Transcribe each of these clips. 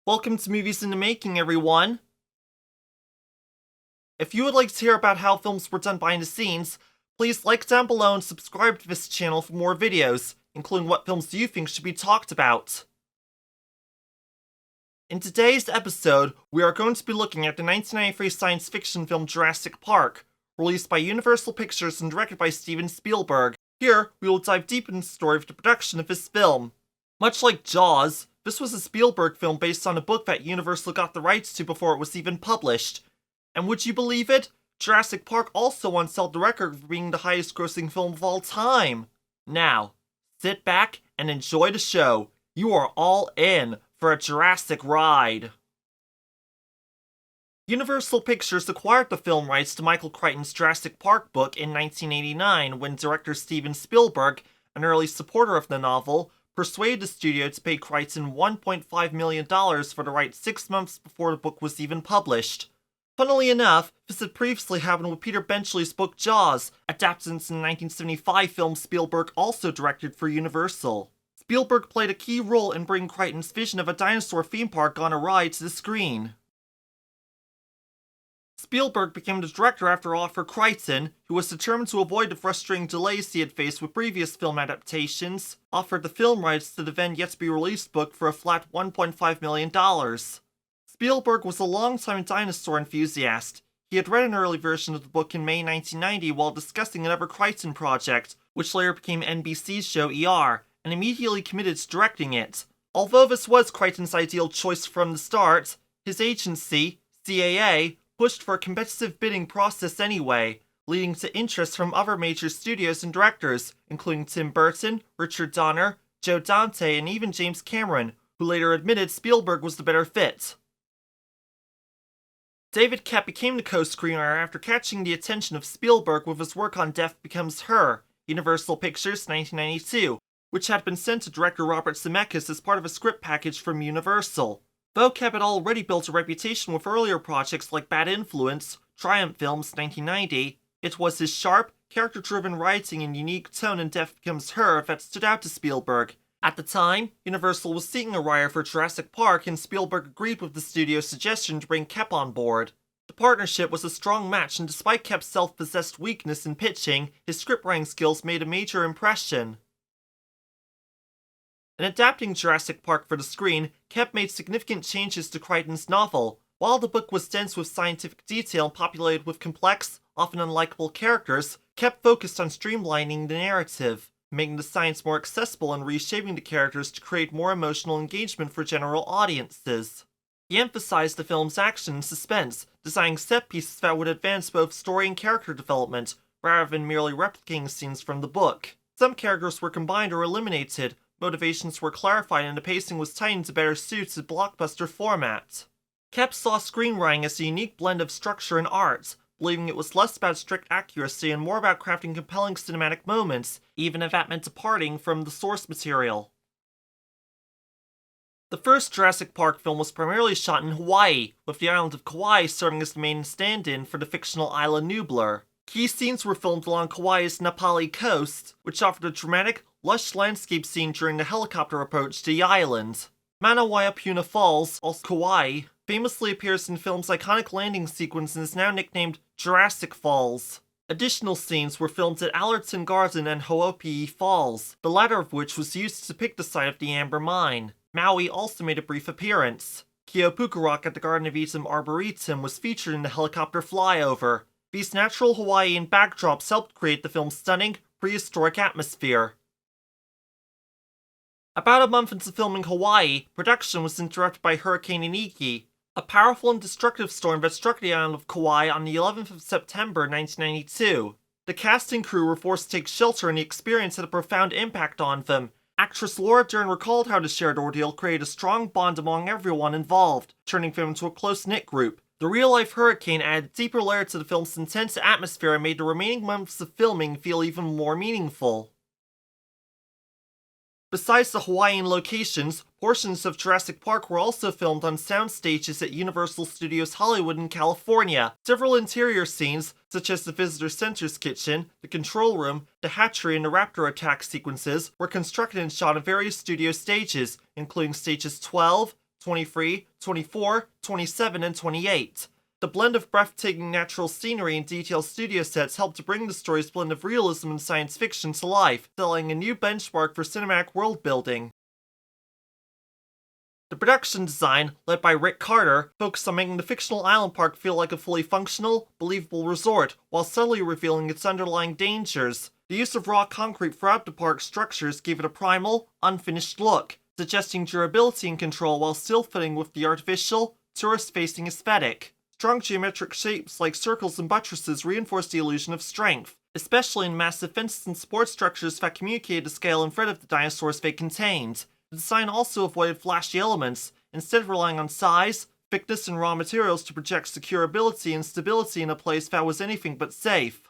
Welcome to Movies in the Making, everyone! If you would like to hear about how films were done behind the scenes, please like down below and subscribe to this channel for more videos, including what films you think should be talked about. In today's episode, we are going to be looking at the 1993 science fiction film Jurassic Park, released by Universal Pictures and directed by Steven Spielberg. Here, we will dive deep into the story of the production of this film. Much like Jaws, this was a Spielberg film based on a book that Universal got the rights to before it was even published. And would you believe it? Jurassic Park also once held the record for being the highest grossing film of all time. Now, sit back and enjoy the show. You are all in for a Jurassic ride. Universal Pictures acquired the film rights to Michael Crichton's Jurassic Park book in 1989 when director Steven Spielberg, an early supporter of the novel, persuaded the studio to pay Crichton $1.5 million for the rights 6 months before the book was even published. Funnily enough, this had previously happened with Peter Benchley's book Jaws, adapted into the 1975 film Spielberg also directed for Universal. Spielberg played a key role in bringing Crichton's vision of a dinosaur theme park on a ride to the screen. Spielberg became the director after all for Crichton, who was determined to avoid the frustrating delays he had faced with previous film adaptations, offered the film rights to the then yet-to-be-released book for a flat $1.5 million. Spielberg was a longtime dinosaur enthusiast. He had read an early version of the book in May 1990 while discussing another Crichton project, which later became NBC's show ER, and immediately committed to directing it. Although this was Crichton's ideal choice from the start, his agency, CAA, pushed for a competitive bidding process anyway, leading to interest from other major studios and directors, including Tim Burton, Richard Donner, Joe Dante, and even James Cameron, who later admitted Spielberg was the better fit. David Koepp became the co-screenwriter after catching the attention of Spielberg with his work on Death Becomes Her, Universal Pictures 1992, which had been sent to director Robert Zemeckis as part of a script package from Universal. Though Koepp had already built a reputation with earlier projects like Bad Influence, Triumph Films 1990, it was his sharp, character-driven writing and unique tone in Death Becomes Her that stood out to Spielberg. At the time, Universal was seeking a writer for Jurassic Park, and Spielberg agreed with the studio's suggestion to bring Koepp on board. The partnership was a strong match, and despite Koepp's self-possessed weakness in pitching, his scriptwriting skills made a major impression. In adapting Jurassic Park for the screen, Koepp made significant changes to Crichton's novel. While the book was dense with scientific detail and populated with complex, often unlikable characters, Koepp focused on streamlining the narrative, making the science more accessible and reshaping the characters to create more emotional engagement for general audiences. He emphasized the film's action and suspense, designing set pieces that would advance both story and character development, rather than merely replicating scenes from the book. Some characters were combined or eliminated, motivations were clarified, and the pacing was tightened to better suit the blockbuster format. Koepp saw screenwriting as a unique blend of structure and art, believing it was less about strict accuracy and more about crafting compelling cinematic moments, even if that meant departing from the source material. The first Jurassic Park film was primarily shot in Hawaii, with the island of Kauai serving as the main stand-in for the fictional island Nublar. Key scenes were filmed along Kauai's Napali coast, which offered a dramatic, lush landscape scene during the helicopter approach to the island. Manawaiapuna Falls, also Kauai, famously appears in the film's iconic landing sequence and is now nicknamed Jurassic Falls. Additional scenes were filmed at Allerton Garden and Ho'opii Falls, the latter of which was used to depict the site of the Amber Mine. Maui also made a brief appearance. Keopuka Rock at the Garden of Eden Arboretum was featured in the helicopter flyover. These natural Hawaiian backdrops helped create the film's stunning, prehistoric atmosphere. About a month into filming Hawaii, production was interrupted by Hurricane Iniki, a powerful and destructive storm that struck the island of Kauai on the 11th of September 1992. The cast and crew were forced to take shelter, and the experience had a profound impact on them. Actress Laura Dern recalled how the shared ordeal created a strong bond among everyone involved, turning them into a close-knit group. The real-life hurricane added a deeper layer to the film's intense atmosphere and made the remaining months of filming feel even more meaningful. Besides the Hawaiian locations, portions of Jurassic Park were also filmed on sound stages at Universal Studios Hollywood in California. Several interior scenes, such as the visitor center's kitchen, the control room, the hatchery, and the raptor attack sequences, were constructed and shot on various studio stages, including stages 12, 23, 24, 27, and 28. The blend of breathtaking natural scenery and detailed studio sets helped to bring the story's blend of realism and science fiction to life, setting a new benchmark for cinematic world building. The production design, led by Rick Carter, focused on making the fictional island park feel like a fully functional, believable resort, while subtly revealing its underlying dangers. The use of raw concrete throughout the park's structures gave it a primal, unfinished look, suggesting durability and control while still fitting with the artificial, tourist-facing aesthetic. Strong geometric shapes like circles and buttresses reinforced the illusion of strength, especially in massive fences and support structures that communicated the scale and threat of the dinosaurs they contained. The design also avoided flashy elements, instead relying on size, thickness, and raw materials to project securability and stability in a place that was anything but safe.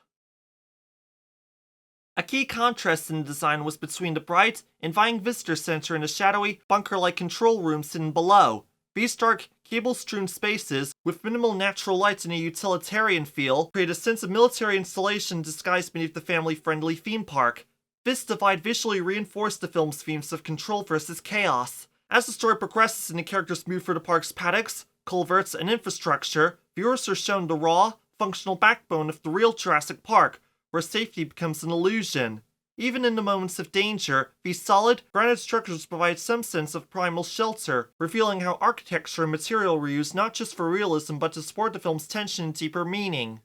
A key contrast in the design was between the bright, inviting visitor center and the shadowy, bunker-like control rooms hidden below. These dark, cable-strewn spaces, with minimal natural light and a utilitarian feel, create a sense of military installation disguised beneath the family-friendly theme park. This divide visually reinforced the film's themes of control versus chaos. As the story progresses and the characters move through the park's paddocks, culverts, and infrastructure, viewers are shown the raw, functional backbone of the real Jurassic Park, where safety becomes an illusion. Even in the moments of danger, these solid, grounded structures provide some sense of primal shelter, revealing how architecture and material were used not just for realism but to support the film's tension and deeper meaning.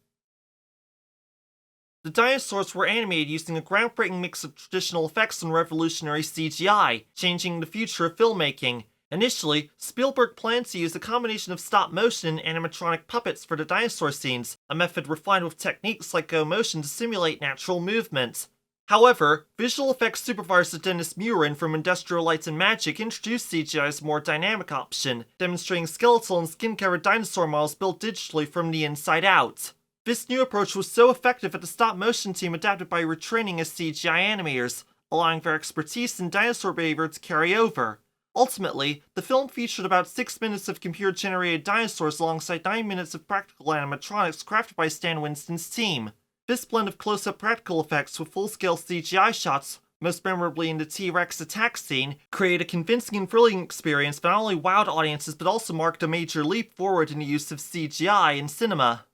The dinosaurs were animated using a groundbreaking mix of traditional effects and revolutionary CGI, changing the future of filmmaking. Initially, Spielberg planned to use a combination of stop-motion and animatronic puppets for the dinosaur scenes, a method refined with techniques like go motion to simulate natural movement. However, visual effects supervisor Dennis Murin from Industrial Light and Magic introduced CGI as a more dynamic option, demonstrating skeletal and skin-covered dinosaur models built digitally from the inside out. This new approach was so effective that the stop-motion team adapted by retraining as CGI animators, allowing their expertise in dinosaur behavior to carry over. Ultimately, the film featured about 6 minutes of computer-generated dinosaurs alongside 9 minutes of practical animatronics crafted by Stan Winston's team. This blend of close-up practical effects with full-scale CGI shots, most memorably in the T-Rex attack scene, created a convincing and thrilling experience that not only wowed audiences but also marked a major leap forward in the use of CGI in cinema.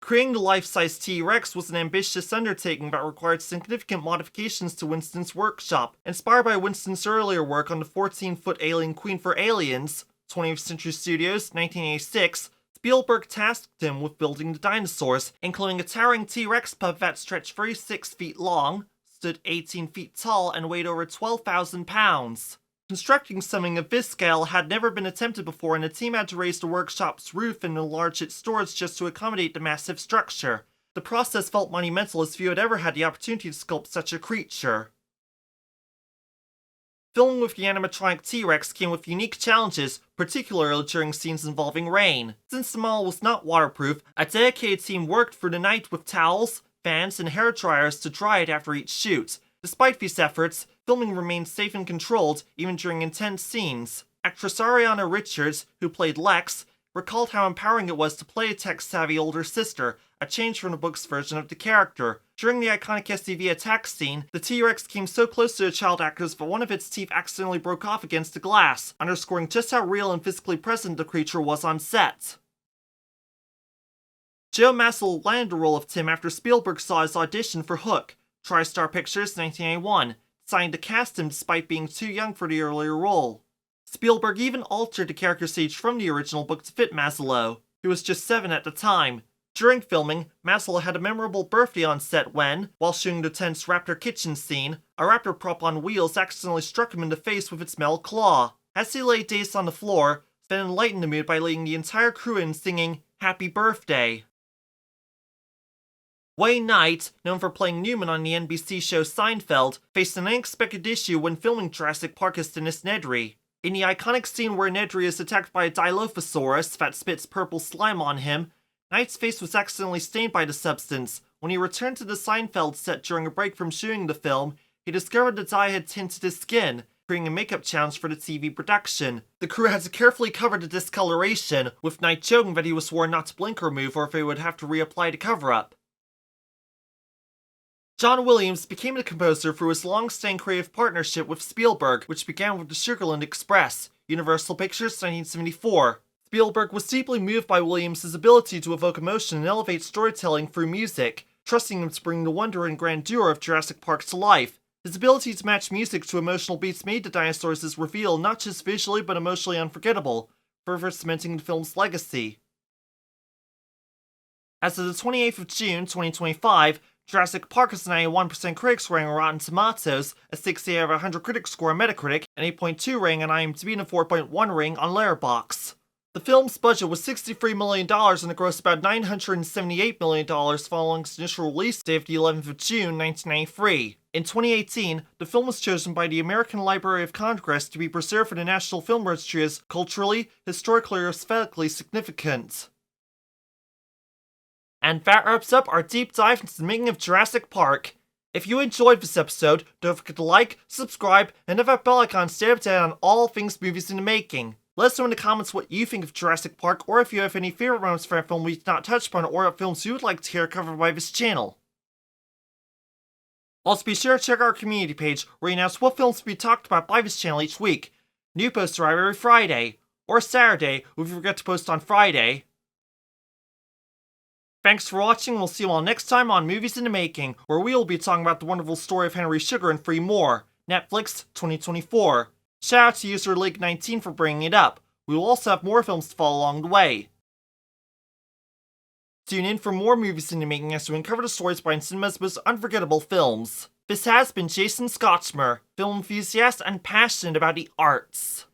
Creating the life-size T-Rex was an ambitious undertaking that required significant modifications to Winston's workshop. Inspired by Winston's earlier work on the 14-foot alien Queen for Aliens, 20th Century Studios, 1986, Spielberg tasked him with building the dinosaurs, including a towering T-Rex pup that stretched 36 feet long, stood 18 feet tall, and weighed over 12,000 pounds. Constructing something of this scale had never been attempted before, and the team had to raise the workshop's roof and enlarge its storage just to accommodate the massive structure. The process felt monumental as few had ever had the opportunity to sculpt such a creature. Filming with the animatronic T-Rex came with unique challenges, particularly during scenes involving rain. Since the model was not waterproof, a dedicated team worked through the night with towels, fans, and hair dryers to dry it after each shoot. Despite these efforts, filming remained safe and controlled, even during intense scenes. Actress Ariana Richards, who played Lex, recalled how empowering it was to play a tech-savvy older sister, a change from the book's version of the character. During the iconic SUV attack scene, the T-Rex came so close to the child actors that one of its teeth accidentally broke off against the glass, underscoring just how real and physically present the creature was on set. Joe Mazzello landed the role of Tim after Spielberg saw his audition for Hook, TriStar Pictures, 1981, deciding to cast him despite being too young for the earlier role. Spielberg even altered the character's age from the original book to fit Mazzello, who was just 7 at the time. During filming, Mazzello had a memorable birthday on set when, while shooting the tense raptor kitchen scene, a raptor prop on wheels accidentally struck him in the face with its metal claw. As he lay dazed on the floor, Sven enlightened the mood by leading the entire crew in singing "Happy Birthday." Wayne Knight, known for playing Newman on the NBC show Seinfeld, faced an unexpected issue when filming Jurassic Park as Dennis Nedry. In the iconic scene where Nedry is attacked by a Dilophosaurus that spits purple slime on him, Knight's face was accidentally stained by the substance. When he returned to the Seinfeld set during a break from shooting the film, he discovered the dye had tinted his skin, creating a makeup challenge for the TV production. The crew had to carefully cover the discoloration, with Knight joking that he was sworn not to blink or move or if they would have to reapply the cover-up. John Williams became the composer through his long-standing creative partnership with Spielberg, which began with The Sugarland Express, Universal Pictures, 1974. Spielberg was deeply moved by Williams' ability to evoke emotion and elevate storytelling through music, trusting him to bring the wonder and grandeur of Jurassic Park to life. His ability to match music to emotional beats made the dinosaurs' reveal not just visually but emotionally unforgettable, further cementing the film's legacy. As of the 28th of June, 2025, Jurassic Park has a 91% critic scoring on Rotten Tomatoes, a 60 out of 100 critic score on Metacritic, an 8.2 rating on IMDb, and a 4.1 rating on Letterboxd. The film's budget was $63 million and it grossed about $978 million following its initial release date of the 11th of June, 1993. In 2018, the film was chosen by the American Library of Congress to be preserved for the National Film Registry as culturally, historically, or aesthetically significant. And that wraps up our deep dive into the making of Jurassic Park. If you enjoyed this episode, don't forget to like, subscribe, and hit that bell icon to stay up to date on all things movies in the making. Let us know in the comments what you think of Jurassic Park, or if you have any favorite moments for that film we did not touch upon, or what films you would like to hear covered by this channel. Also be sure to check our community page, where we announce what films will be talked about by this channel each week. New posts arrive every Friday, or Saturday if we forget to post on Friday. Thanks for watching, and we'll see you all next time on Movies in the Making, where we will be talking about the wonderful story of Henry Sugar and 3 more, Netflix 2024. Shout out to user League19 for bringing it up. We will also have more films to follow along the way. Tune in for more Movies in the Making as we uncover the stories behind cinema's most unforgettable films. This has been Jason Scotchmer, film enthusiast and passionate about the arts.